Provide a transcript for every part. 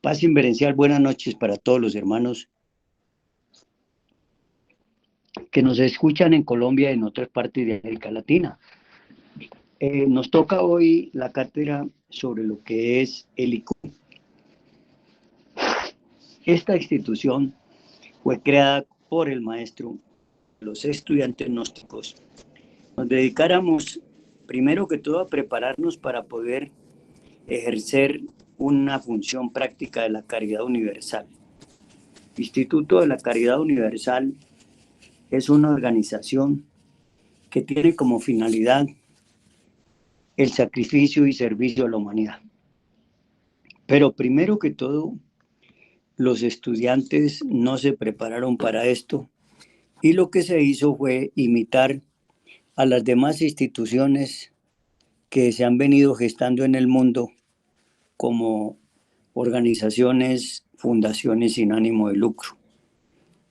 Paz inverencial, buenas noches para todos los hermanos que nos escuchan en Colombia y en otras partes de América Latina. Nos toca hoy la cátedra sobre lo que es el ICU. Esta institución fue creada por el maestro, los estudiantes gnósticos. Nos dedicáramos primero que todo a prepararnos para poder ejercer una función práctica de la caridad universal. Instituto de la Caridad Universal es una organización que tiene como finalidad el sacrificio y servicio a la humanidad. Pero primero que todo, los estudiantes no se prepararon para esto y lo que se hizo fue imitar a las demás instituciones que se han venido gestando en el mundo como organizaciones, fundaciones sin ánimo de lucro.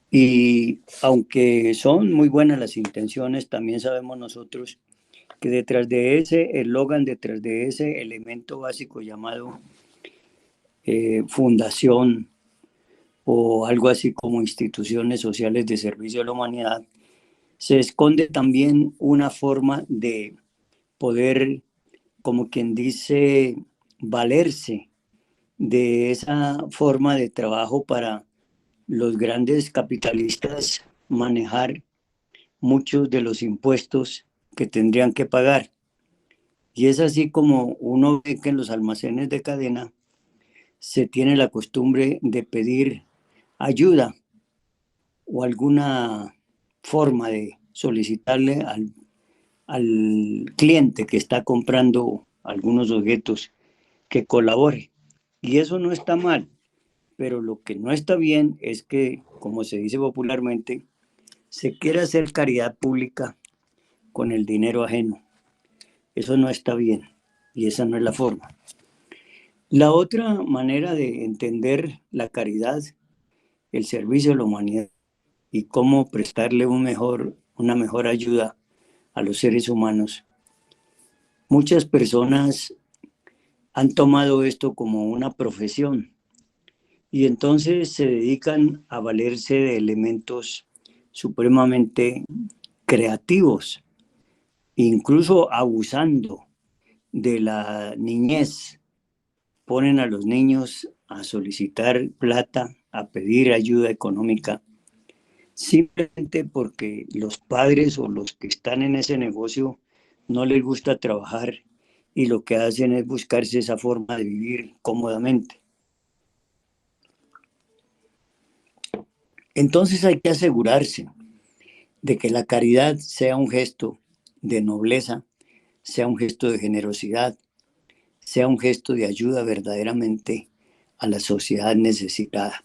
Y aunque son muy buenas las intenciones, también sabemos nosotros que detrás de ese eslogan, detrás de ese elemento básico llamado fundación o algo así como instituciones sociales de servicio a la humanidad, se esconde también una forma de poder, como quien dice, valerse de esa forma de trabajo para los grandes capitalistas manejar muchos de los impuestos que tendrían que pagar. Y es así como uno ve que en los almacenes de cadena se tiene la costumbre de pedir ayuda o alguna forma de solicitarle al cliente que está comprando algunos objetos que colabore. Y eso no está mal, pero lo que no está bien es que, como se dice popularmente, se quiere hacer caridad pública con el dinero ajeno. Eso no está bien y esa no es la forma. La otra manera de entender la caridad, el servicio a la humanidad y cómo prestarle una mejor ayuda a los seres humanos. Muchas personas han tomado esto como una profesión y entonces se dedican a valerse de elementos supremamente creativos, incluso abusando de la niñez. Ponen a los niños a solicitar plata, a pedir ayuda económica, simplemente porque los padres o los que están en ese negocio no les gusta trabajar y lo que hacen es buscarse esa forma de vivir cómodamente. Entonces hay que asegurarse de que la caridad sea un gesto de nobleza, sea un gesto de generosidad, sea un gesto de ayuda verdaderamente a la sociedad necesitada.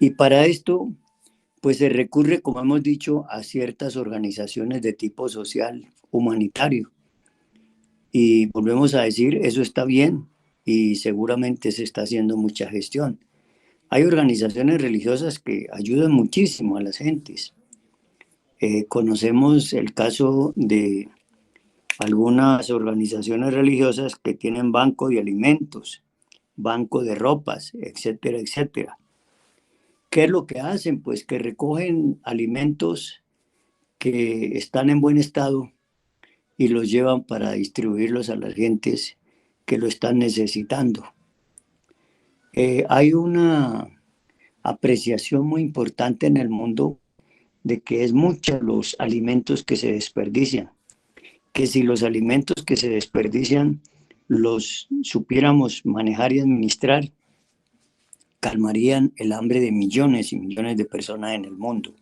Y para esto, pues se recurre, como hemos dicho, a ciertas organizaciones de tipo social, humanitario. Y volvemos a decir, eso está bien y seguramente se está haciendo mucha gestión. Hay organizaciones religiosas que ayudan muchísimo a las gentes. Conocemos el caso de algunas organizaciones religiosas que tienen banco de alimentos, banco de ropas, etcétera, etcétera. ¿Qué es lo que hacen? Pues que recogen alimentos que están en buen estado y los llevan para distribuirlos a las gentes que lo están necesitando. Hay una apreciación muy importante en el mundo de que es muchos los alimentos que se desperdician, que si los alimentos que se desperdician los supiéramos manejar y administrar, calmarían el hambre de millones y millones de personas en el mundo.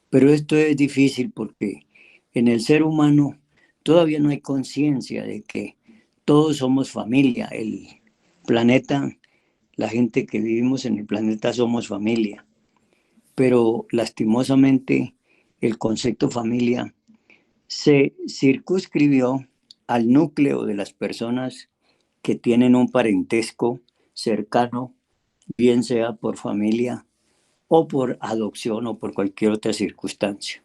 Pero esto es difícil porque en el ser humano todavía no hay conciencia de que todos somos familia. El planeta, la gente que vivimos en el planeta somos familia. Pero lastimosamente el concepto familia se circunscribió al núcleo de las personas que tienen un parentesco cercano, bien sea por familia o por adopción o por cualquier otra circunstancia.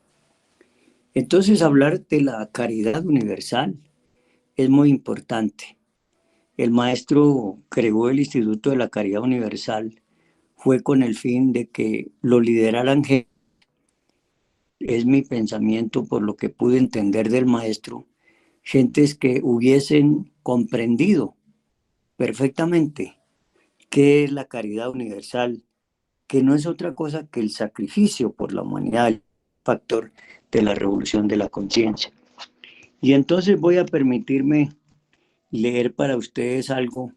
Entonces, hablar de la caridad universal es muy importante. el maestro creó el Instituto de la Caridad Universal, fue con el fin de que lo lideraran, es mi pensamiento por lo que pude entender del maestro, gentes que hubiesen comprendido perfectamente qué es la caridad universal, que no es otra cosa que el sacrificio por la humanidad, el factor de la revolución de la conciencia. Y entonces voy a permitirme leer para ustedes algo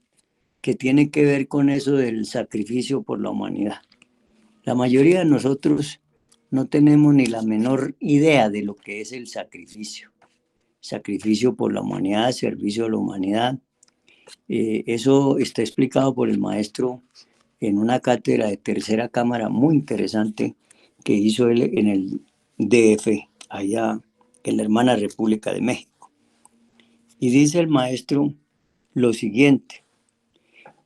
que tiene que ver con eso del sacrificio por la humanidad. La mayoría de nosotros no tenemos ni la menor idea de lo que es el sacrificio. Sacrificio por la humanidad, servicio a la humanidad. Eso está explicado por el maestro en una cátedra de tercera cámara muy interesante que hizo él en el DF, allá en la hermana República de México. Y dice el maestro lo siguiente: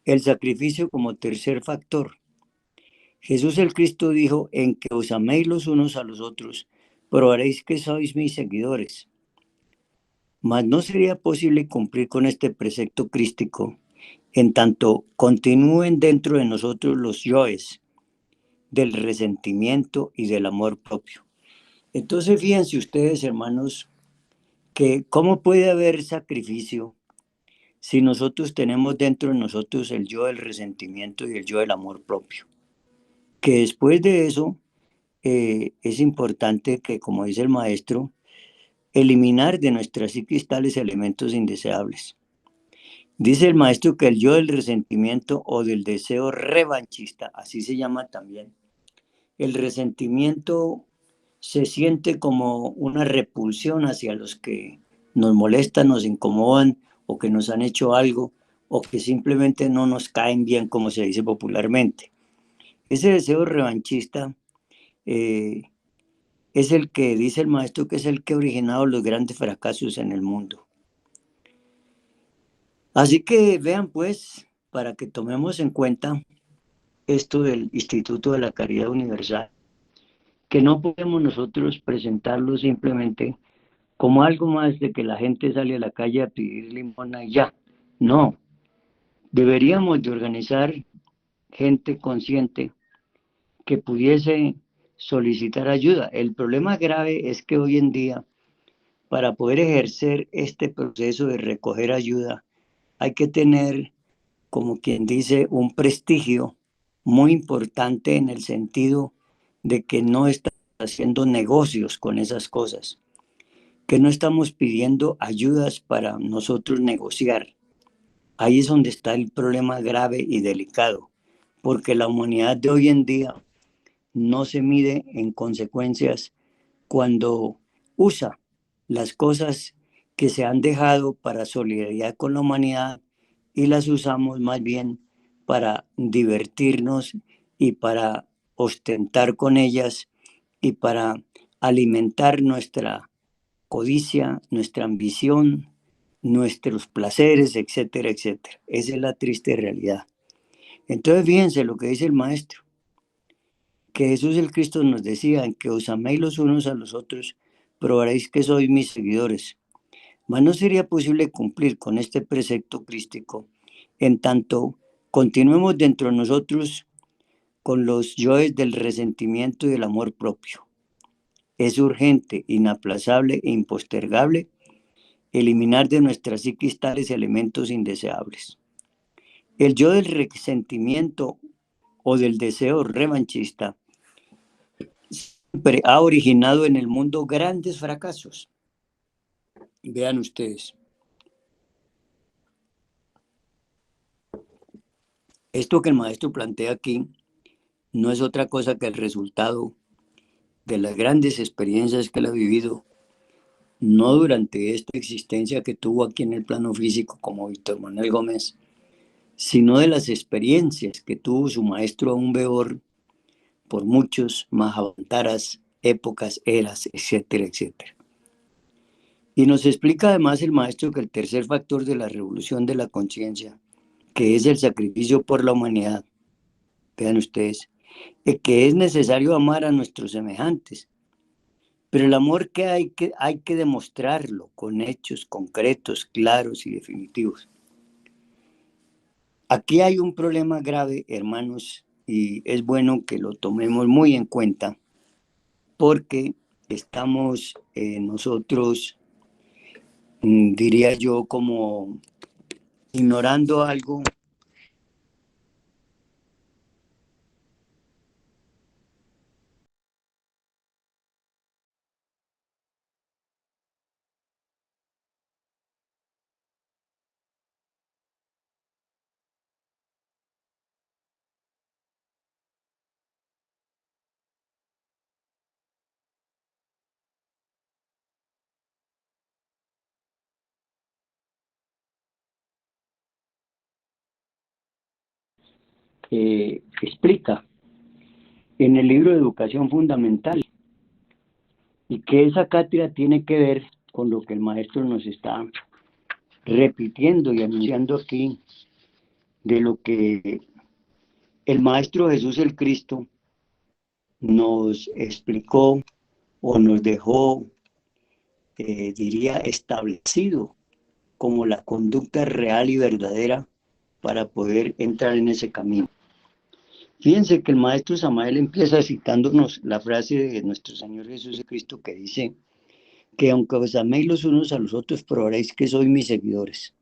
el sacrificio como tercer factor. Jesús el Cristo dijo: en que os améis los unos a los otros, probaréis que sois mis seguidores. Mas no sería posible cumplir con este precepto crístico en tanto continúen dentro de nosotros los yoes del resentimiento y del amor propio. Entonces, fíjense ustedes, hermanos, que cómo puede haber sacrificio si nosotros tenemos dentro de nosotros el yo del resentimiento y el yo del amor propio. Que después de eso es importante que, como dice el maestro, eliminar de nuestra psiquis tales elementos indeseables. Dice el maestro que el yo del resentimiento o del deseo revanchista, así se llama también. El resentimiento se siente como una repulsión hacia los que nos molestan, nos incomodan o que nos han hecho algo o que simplemente no nos caen bien, como se dice popularmente. Ese deseo revanchista es el que dice el maestro que es el que ha originado los grandes fracasos en el mundo. Así que vean pues, para que tomemos en cuenta esto del Instituto de la Caridad Universal, que no podemos nosotros presentarlo simplemente como algo más de que la gente sale a la calle a pedir limosna y ya. No, deberíamos de organizar gente consciente que pudiese solicitar ayuda. El problema grave es que hoy en día, para poder ejercer este proceso de recoger ayuda, hay que tener, como quien dice, un prestigio muy importante en el sentido de que no está haciendo negocios con esas cosas, que no estamos pidiendo ayudas para nosotros negociar. Ahí es donde está el problema grave y delicado, porque la humanidad de hoy en día no se mide en consecuencias cuando usa las cosas que se han dejado para solidaridad con la humanidad y las usamos más bien para divertirnos y para ostentar con ellas y para alimentar nuestra codicia, nuestra ambición, nuestros placeres, etcétera, etcétera. Esa es la triste realidad. Entonces, fíjense lo que dice el maestro, que Jesús el Cristo nos decía: en que os améis los unos a los otros, probaréis que sois mis seguidores. Mas no sería posible cumplir con este precepto crístico en tanto continuemos dentro de nosotros con los yoes del resentimiento y del amor propio. Es urgente, inaplazable e impostergable eliminar de nuestra psiquis tales elementos indeseables. El yo del resentimiento o del deseo revanchista siempre ha originado en el mundo grandes fracasos. Vean ustedes. Esto que el maestro plantea aquí no es otra cosa que el resultado de las grandes experiencias que él ha vivido, no durante esta existencia que tuvo aquí en el plano físico como Víctor Manuel Gómez, sino de las experiencias que tuvo su maestro aún Beor por muchos Mahavantaras, épocas, eras, etcétera, etcétera. Y nos explica además el maestro que el tercer factor de la revolución de la conciencia, que es el sacrificio por la humanidad, vean ustedes, que es necesario amar a nuestros semejantes, pero el amor que hay que demostrarlo con hechos concretos, claros y definitivos. Aquí hay un problema grave, hermanos, y es bueno que lo tomemos muy en cuenta porque estamos nosotros, diría yo, como ignorando algo que explica en el libro de Educación Fundamental y que esa cátedra tiene que ver con lo que el maestro nos está repitiendo y anunciando aquí, de lo que el maestro Jesús el Cristo nos explicó o nos dejó, diría, establecido como la conducta real y verdadera para poder entrar en ese camino. Fíjense que el maestro Samael empieza citándonos la frase de nuestro Señor Jesucristo que dice que aunque os améis los unos a los otros, probaréis que sois mis seguidores.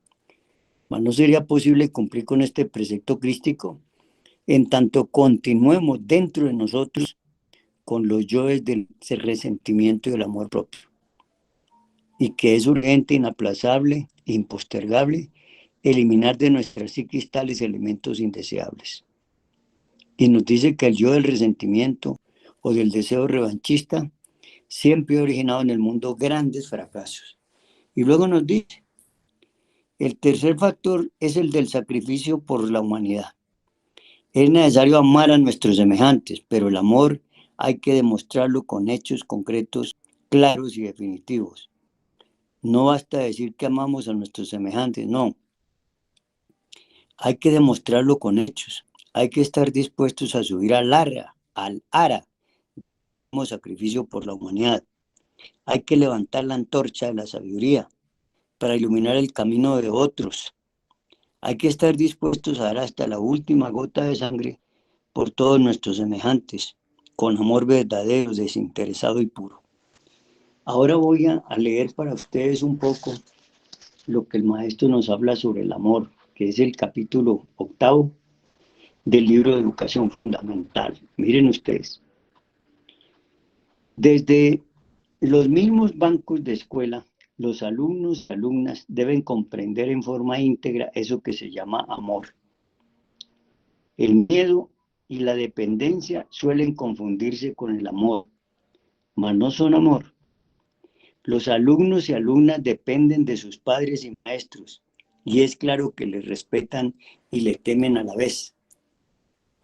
Mas no sería posible cumplir con este precepto crístico en tanto continuemos dentro de nosotros con los yoes del resentimiento y del amor propio, y que es urgente, inaplazable, impostergable, eliminar de nuestras psiquis tales elementos indeseables. Y nos dice que el yo del resentimiento o del deseo revanchista siempre ha originado en el mundo grandes fracasos. Y luego nos dice, el tercer factor es el del sacrificio por la humanidad. Es necesario amar a nuestros semejantes, pero el amor hay que demostrarlo con hechos concretos, claros y definitivos. No basta decir que amamos a nuestros semejantes, no. Hay que demostrarlo con hechos. Hay que estar dispuestos a subir al ara, como sacrificio por la humanidad. Hay que levantar la antorcha de la sabiduría para iluminar el camino de otros. Hay que estar dispuestos a dar hasta la última gota de sangre por todos nuestros semejantes, con amor verdadero, desinteresado y puro. Ahora voy a leer para ustedes un poco lo que el maestro nos habla sobre el amor, que es el capítulo 8 del libro de Educación Fundamental. Miren ustedes, desde los mismos bancos de escuela, los alumnos y alumnas deben comprender en forma íntegra eso que se llama amor. El miedo y la dependencia suelen confundirse con el amor, mas no son amor. Los alumnos y alumnas dependen de sus padres y maestros, y es claro que les respetan y le temen a la vez.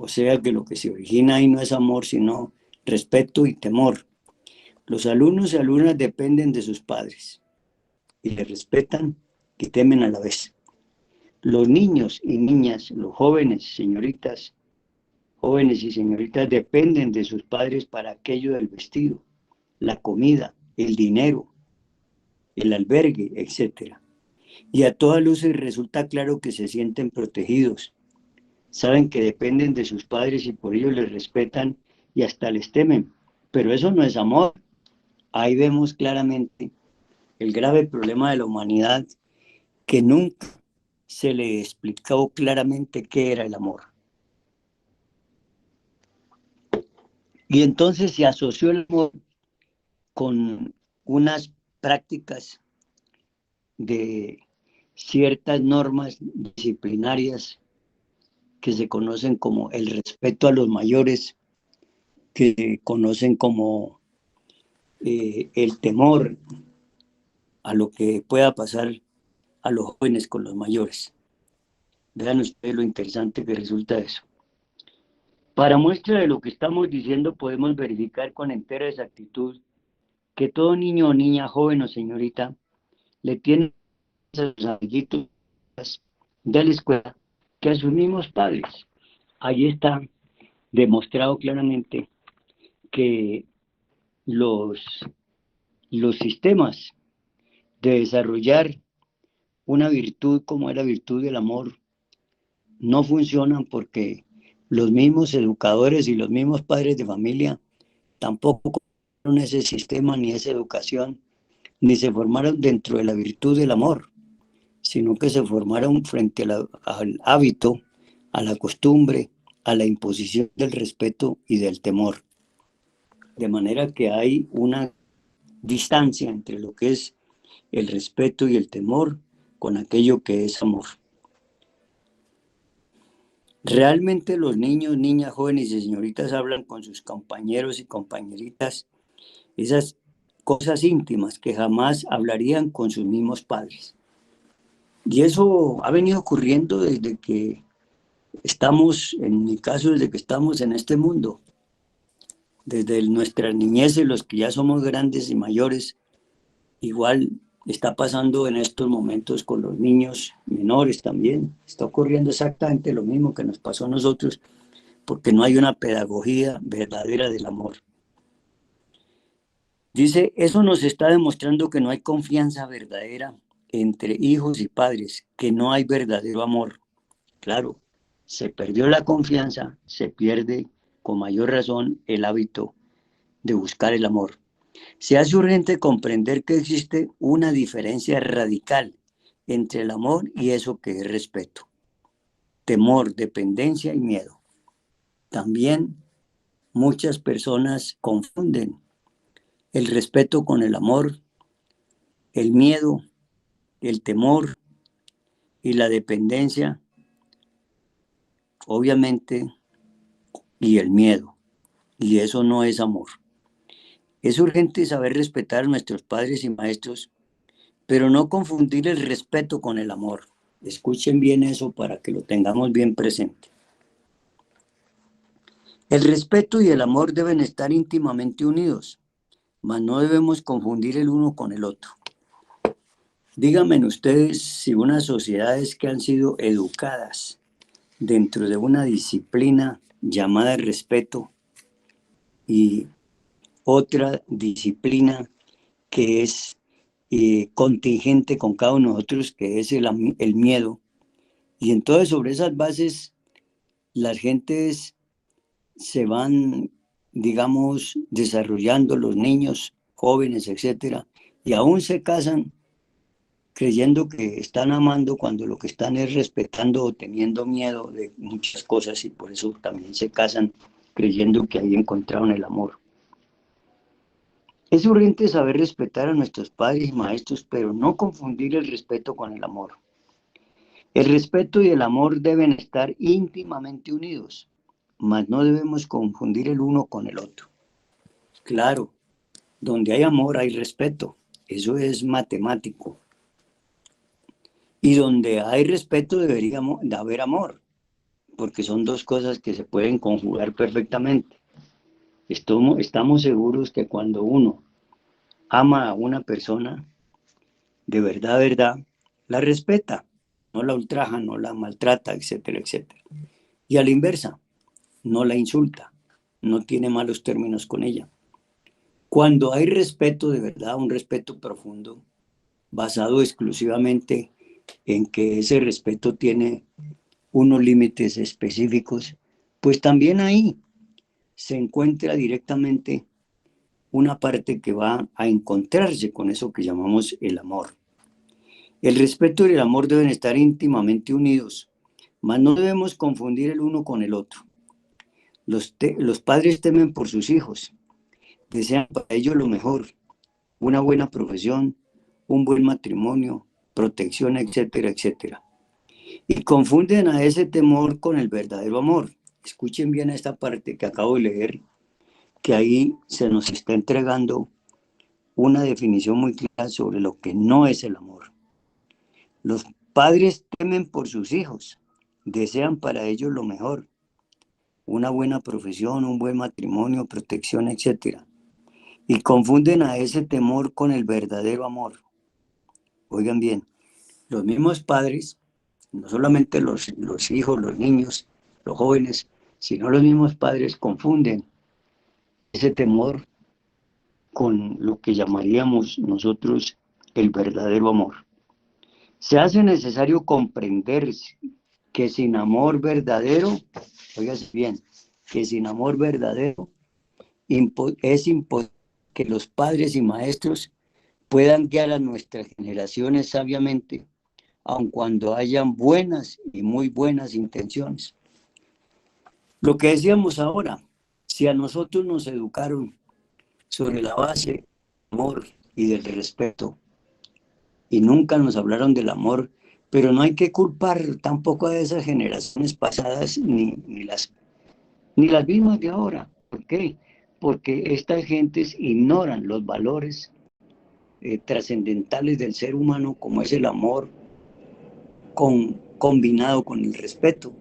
O sea que lo que se origina ahí no es amor, sino respeto y temor. Los alumnos y alumnas dependen de sus padres y le respetan y temen a la vez. Los niños y niñas, los jóvenes y señoritas dependen de sus padres para aquello del vestido, la comida, el dinero, el albergue, etcétera. Y a todas luces resulta claro que se sienten protegidos, saben que dependen de sus padres y por ello les respetan y hasta les temen. Pero eso no es amor. Ahí vemos claramente el grave problema de la humanidad, que nunca se le explicó claramente qué era el amor. Y entonces se asoció el amor con unas prácticas de ciertas normas disciplinarias que se conocen como el respeto a los mayores, que se conocen como el temor a lo que pueda pasar a los jóvenes con los mayores. Vean ustedes lo interesante que resulta eso. Para muestra de lo que estamos diciendo, podemos verificar con entera exactitud que todo niño o niña, joven o señorita, le tiene a sus amiguitos de la escuela que a sus mismos padres. Ahí está demostrado claramente que los, los sistemas de desarrollar una virtud como es la virtud del amor no funcionan porque los mismos educadores y los mismos padres de familia tampoco conocieron ese sistema ni esa educación, ni se formaron dentro de la virtud del amor, sino que se formaron frente al hábito, a la costumbre, a la imposición del respeto y del temor. De manera que hay una distancia entre lo que es el respeto y el temor con aquello que es amor. Realmente los niños, niñas, jóvenes y señoritas hablan con sus compañeros y compañeritas esas cosas íntimas que jamás hablarían con sus mismos padres. Y eso ha venido ocurriendo desde que estamos, en mi caso, desde que estamos en este mundo. Desde nuestra niñez y los que ya somos grandes y mayores, igual está pasando en estos momentos con los niños menores también. Está ocurriendo exactamente lo mismo que nos pasó a nosotros, porque no hay una pedagogía verdadera del amor. Dice, eso nos está demostrando que no hay confianza verdadera entre hijos y padres, que no hay verdadero amor. Claro, se perdió la confianza, se pierde con mayor razón el hábito de buscar el amor. Se hace urgente comprender que existe una diferencia radical entre el amor y eso que es respeto, temor, dependencia y miedo. También muchas personas confunden el respeto con el amor, el miedo, el temor y la dependencia, obviamente, y el miedo. Y eso no es amor. Es urgente saber respetar a nuestros padres y maestros, pero no confundir el respeto con el amor. Escuchen bien eso para que lo tengamos bien presente. El respeto y el amor deben estar íntimamente unidos, mas no debemos confundir el uno con el otro. Díganme ustedes si unas sociedades que han sido educadas dentro de una disciplina llamada respeto y otra disciplina que es contingente con cada uno de nosotros, que es el miedo. Y entonces sobre esas bases las gentes se van, digamos, desarrollando, los niños, jóvenes, etcétera, y aún se casan creyendo que están amando cuando lo que están es respetando o teniendo miedo de muchas cosas, y por eso también se casan creyendo que ahí encontraron el amor. Es urgente saber respetar a nuestros padres y maestros, pero no confundir el respeto con el amor. El respeto y el amor deben estar íntimamente unidos, mas no debemos confundir el uno con el otro. Claro, donde hay amor hay respeto, eso es matemático. Y donde hay respeto debería de haber amor, porque son dos cosas que se pueden conjugar perfectamente. Estamos seguros que cuando uno ama a una persona, de verdad, la respeta, no la ultraja, no la maltrata, etcétera, etcétera. Y a la inversa, no la insulta, no tiene malos términos con ella. Cuando hay respeto de verdad, un respeto profundo, basado exclusivamente en que ese respeto tiene unos límites específicos, pues también ahí se encuentra directamente una parte que va a encontrarse con eso que llamamos el amor. El respeto y el amor deben estar íntimamente unidos, mas no debemos confundir el uno con el otro. Los padres temen por sus hijos, desean para ellos lo mejor, una buena profesión, un buen matrimonio, protección, etcétera, etcétera. Y confunden a ese temor con el verdadero amor. Escuchen bien esta parte que acabo de leer, que ahí se nos está entregando una definición muy clara sobre lo que no es el amor. Los padres temen por sus hijos, desean para ellos lo mejor, una buena profesión, un buen matrimonio, protección, etcétera. Y confunden a ese temor con el verdadero amor. Oigan bien, los mismos padres, no solamente los hijos, los niños, los jóvenes, sino los mismos padres confunden ese temor con lo que llamaríamos nosotros el verdadero amor. Se hace necesario comprender que sin amor verdadero, óigase bien, que sin amor verdadero es imposible que los padres y maestros puedan guiar a nuestras generaciones sabiamente, aun cuando hayan buenas y muy buenas intenciones. Lo que decíamos ahora, si a nosotros nos educaron sobre la base del amor y del respeto, y nunca nos hablaron del amor, pero no hay que culpar tampoco a esas generaciones pasadas ni las mismas de ahora. ¿Por qué? Porque estas gentes ignoran los valores trascendentales del ser humano, como es el amor combinado con el respeto.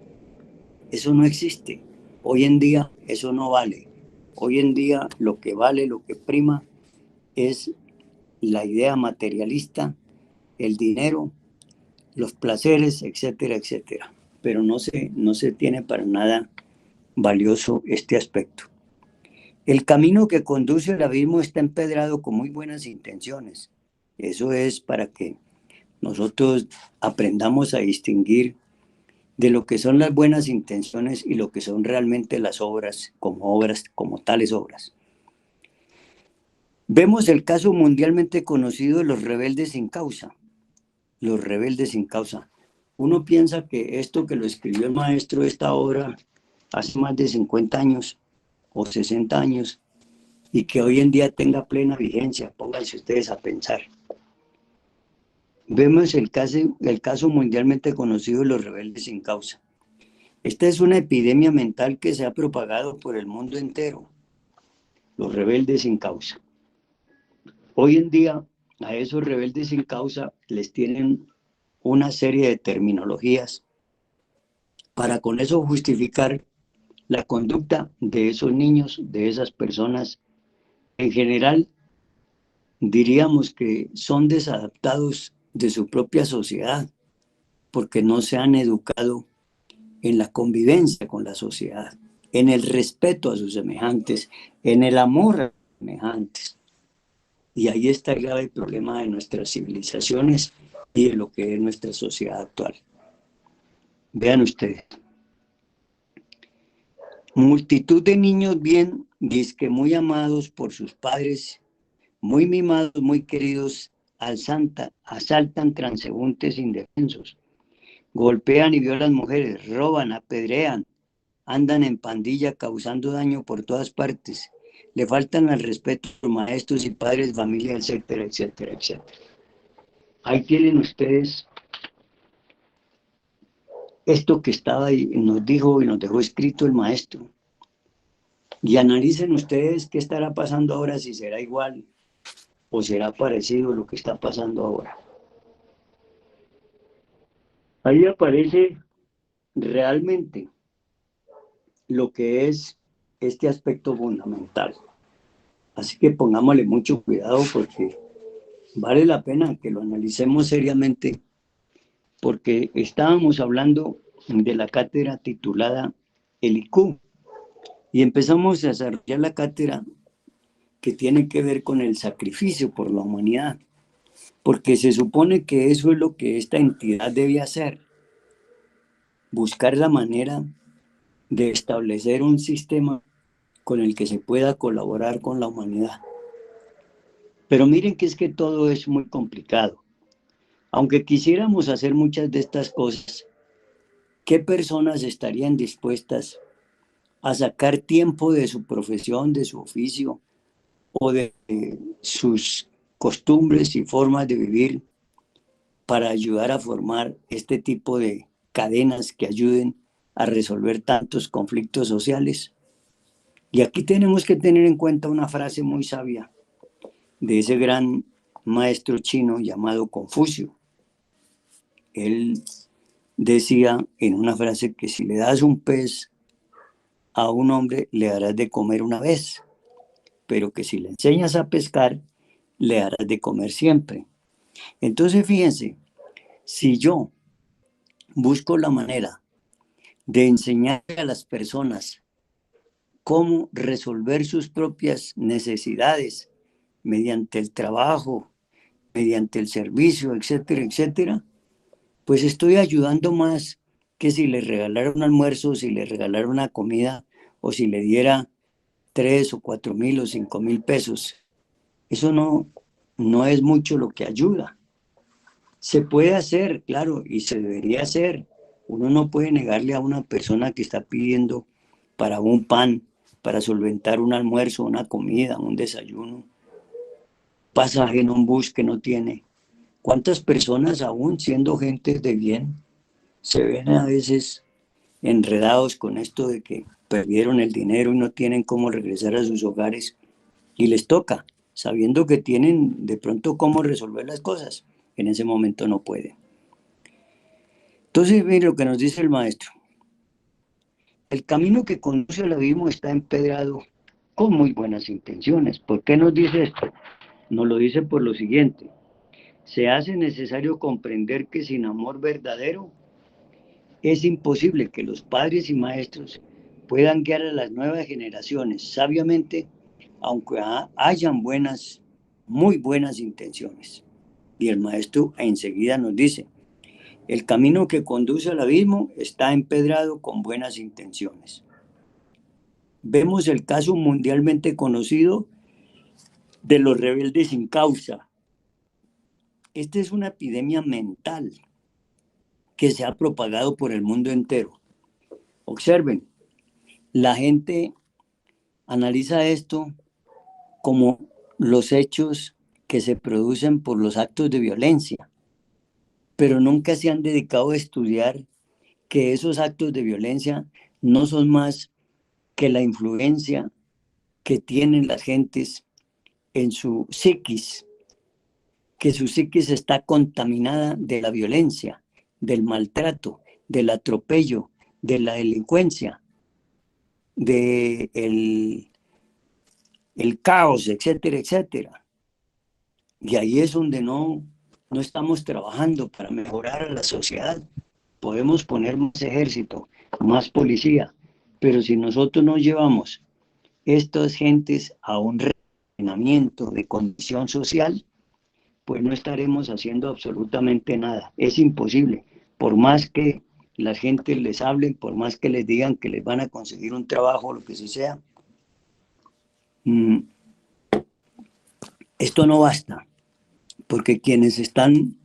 Eso no existe. Hoy en día eso no vale. Hoy en día lo que vale, lo que prima es la idea materialista, el dinero, los placeres, etcétera, etcétera. Pero no se tiene para nada valioso este aspecto. El camino que conduce al abismo está empedrado con muy buenas intenciones. Eso es para que nosotros aprendamos a distinguir de lo que son las buenas intenciones y lo que son realmente las obras, como tales obras. Vemos el caso mundialmente conocido de los rebeldes sin causa. Los rebeldes sin causa. Uno piensa que esto que lo escribió el maestro, esta obra, hace más de 50 años o 60 años, y que hoy en día tenga plena vigencia. Pónganse ustedes a pensar. Vemos el caso mundialmente conocido de los rebeldes sin causa. Esta es una epidemia mental que se ha propagado por el mundo entero. Los rebeldes sin causa. Hoy en día a esos rebeldes sin causa les tienen una serie de terminologías para con eso justificar la conducta de esos niños, de esas personas. En general, diríamos que son desadaptados de su propia sociedad porque no se han educado en la convivencia con la sociedad, en el respeto a sus semejantes, en el amor a sus semejantes. Y ahí está el grave problema de nuestras civilizaciones y de lo que es nuestra sociedad actual. Vean ustedes. Multitud de niños bien, dizque muy amados por sus padres, muy mimados, muy queridos, asaltan transeúntes indefensos, golpean y violan mujeres, roban, apedrean, andan en pandilla causando daño por todas partes, le faltan al respeto a los maestros y padres, familia, etcétera, etcétera, etcétera. Ahí tienen ustedes esto que estaba ahí, nos dijo y nos dejó escrito el maestro. Y analicen ustedes qué estará pasando ahora, si será igual o será parecido a lo que está pasando ahora. Ahí aparece realmente lo que es este aspecto fundamental. Así que pongámosle mucho cuidado porque vale la pena que lo analicemos seriamente, porque estábamos hablando de la cátedra titulada El IQ y empezamos a desarrollar la cátedra que tiene que ver con el sacrificio por la humanidad, porque se supone que eso es lo que esta entidad debe hacer, buscar la manera de establecer un sistema con el que se pueda colaborar con la humanidad. Pero miren que es que todo es muy complicado. Aunque quisiéramos hacer muchas de estas cosas, ¿qué personas estarían dispuestas a sacar tiempo de su profesión, de su oficio o de sus costumbres y formas de vivir para ayudar a formar este tipo de cadenas que ayuden a resolver tantos conflictos sociales? Y aquí tenemos que tener en cuenta una frase muy sabia de ese gran maestro chino llamado Confucio. Él decía en una frase que si le das un pez a un hombre, le darás de comer una vez, pero que si le enseñas a pescar, le darás de comer siempre. Entonces, fíjense, si yo busco la manera de enseñar a las personas cómo resolver sus propias necesidades mediante el trabajo, mediante el servicio, etcétera, etcétera, pues estoy ayudando más que si le regalara un almuerzo, si le regalara una comida, o si le diera 3 o 4 mil o 5.000 pesos, eso no es mucho lo que ayuda. Se puede hacer, claro, y se debería hacer. Uno no puede negarle a una persona que está pidiendo para un pan, para solventar un almuerzo, una comida, un desayuno, pasaje en un bus que no tiene. ¿Cuántas personas, aún siendo gente de bien, se ven a veces enredados con esto de que perdieron el dinero y no tienen cómo regresar a sus hogares y les toca, sabiendo que tienen de pronto cómo resolver las cosas? En ese momento no pueden. Entonces, mire lo que nos dice el maestro. El camino que conduce al abismo está empedrado con muy buenas intenciones. ¿Por qué nos dice esto? Nos lo dice por lo siguiente. Se hace necesario comprender que sin amor verdadero es imposible que los padres y maestros puedan guiar a las nuevas generaciones sabiamente, aunque hayan muy buenas intenciones. Y el maestro enseguida nos dice, el camino que conduce al abismo está empedrado con buenas intenciones. Vemos el caso mundialmente conocido de los rebeldes sin causa. Esta es una epidemia mental que se ha propagado por el mundo entero. Observen, la gente analiza esto como los hechos que se producen por los actos de violencia, pero nunca se han dedicado a estudiar que esos actos de violencia no son más que la influencia que tienen las gentes en su psiquis, que su psiquis está contaminada de la violencia, del maltrato, del atropello, de la delincuencia, del el caos, etcétera, etcétera. Y ahí es donde no estamos trabajando para mejorar a la sociedad. Podemos poner más ejército, más policía, pero si nosotros no llevamos estas gentes a un refinamiento de condición social, pues no estaremos haciendo absolutamente nada. Es imposible. Por más que la gente les hablen, por más que les digan que les van a conseguir un trabajo, lo que sea, esto no basta, porque quienes están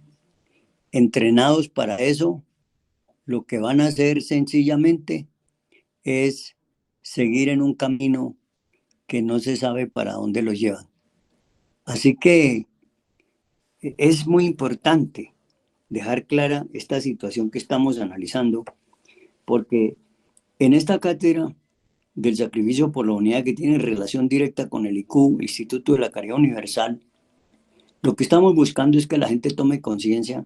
entrenados para eso, lo que van a hacer sencillamente es seguir en un camino que no se sabe para dónde los llevan. Así que es muy importante dejar clara esta situación que estamos analizando, porque en esta cátedra del sacrificio por la unidad, que tiene relación directa con el IQ, Instituto de la Caridad Universal, lo que estamos buscando es que la gente tome conciencia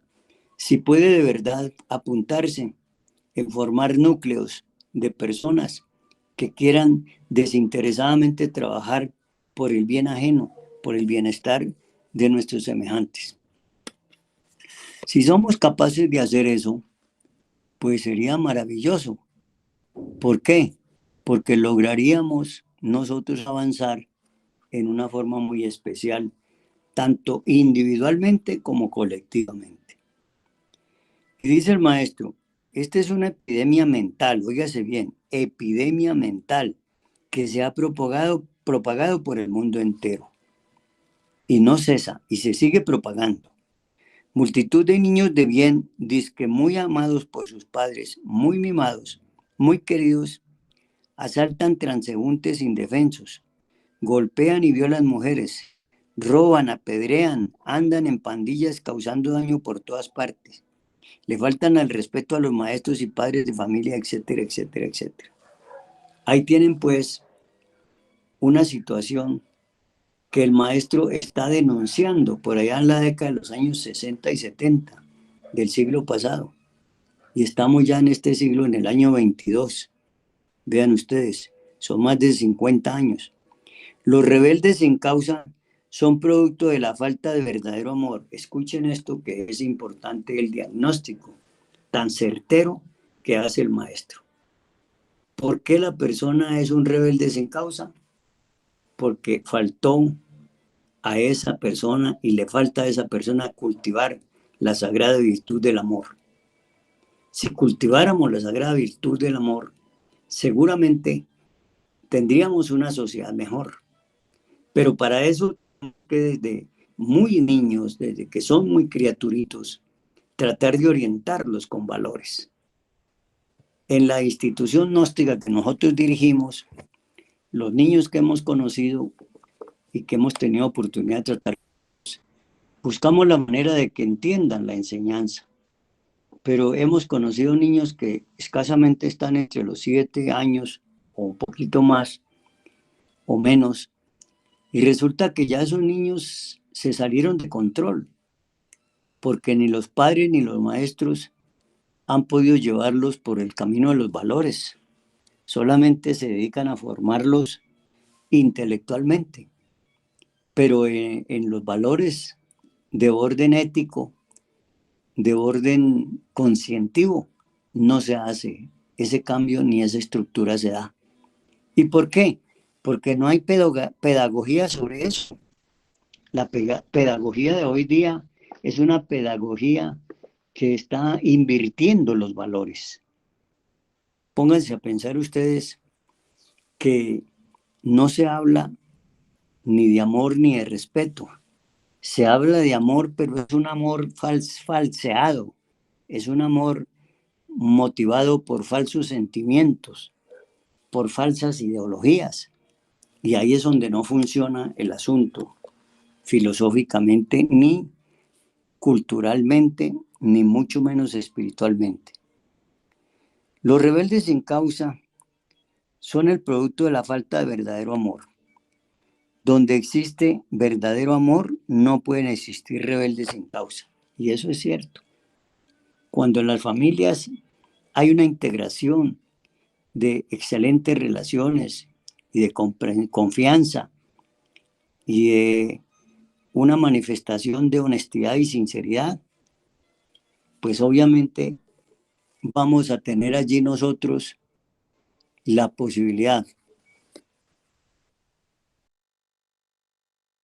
si puede de verdad apuntarse en formar núcleos de personas que quieran desinteresadamente trabajar por el bien ajeno, por el bienestar de nuestros semejantes. Si somos capaces de hacer eso, pues sería maravilloso. ¿Por qué? Porque lograríamos nosotros avanzar en una forma muy especial, tanto individualmente como colectivamente. Y dice el maestro, esta es una epidemia mental, óigase bien, epidemia mental que se ha propagado por el mundo entero y no cesa y se sigue propagando. Multitud de niños de bien, dizque muy amados por sus padres, muy mimados, muy queridos, asaltan transeúntes indefensos, golpean y violan mujeres, roban, apedrean, andan en pandillas causando daño por todas partes. Le faltan al respeto a los maestros y padres de familia, etcétera, etcétera, etcétera. Ahí tienen pues una situación que el maestro está denunciando por allá en la década de los años 60 y 70 del siglo pasado. Y estamos ya en este siglo, en el año 22. Vean ustedes, son más de 50 años. Los rebeldes sin causa son producto de la falta de verdadero amor. Escuchen esto, que es importante, el diagnóstico tan certero que hace el maestro. ¿Por qué la persona es un rebelde sin causa? Porque faltó a esa persona y le falta a esa persona cultivar la sagrada virtud del amor. Si cultiváramos la sagrada virtud del amor, seguramente tendríamos una sociedad mejor. Pero para eso, que desde muy niños, desde que son muy criaturitos, tratar de orientarlos con valores. En la institución gnóstica que nosotros dirigimos, los niños que hemos conocido y que hemos tenido oportunidad de tratar, buscamos la manera de que entiendan la enseñanza. Pero hemos conocido niños que escasamente están entre los 7 años o un poquito más o menos, y resulta que ya esos niños se salieron de control, porque ni los padres ni los maestros han podido llevarlos por el camino de los valores. Solamente se dedican a formarlos intelectualmente, pero en los valores de orden ético, de orden conscientivo, no se hace ese cambio ni esa estructura se da. ¿Y por qué? Porque no hay pedagogía sobre eso. La pedagogía de hoy día es una pedagogía que está invirtiendo los valores. Pónganse a pensar ustedes que no se habla ni de amor ni de respeto. Se habla de amor, pero es un amor falseado. Es un amor motivado por falsos sentimientos, por falsas ideologías. Y ahí es donde no funciona el asunto, filosóficamente, ni culturalmente, ni mucho menos espiritualmente. Los rebeldes sin causa son el producto de la falta de verdadero amor. Donde existe verdadero amor, no pueden existir rebeldes sin causa. Y eso es cierto. Cuando en las familias hay una integración de excelentes relaciones y de confianza y de una manifestación de honestidad y sinceridad, pues obviamente vamos a tener allí nosotros la posibilidad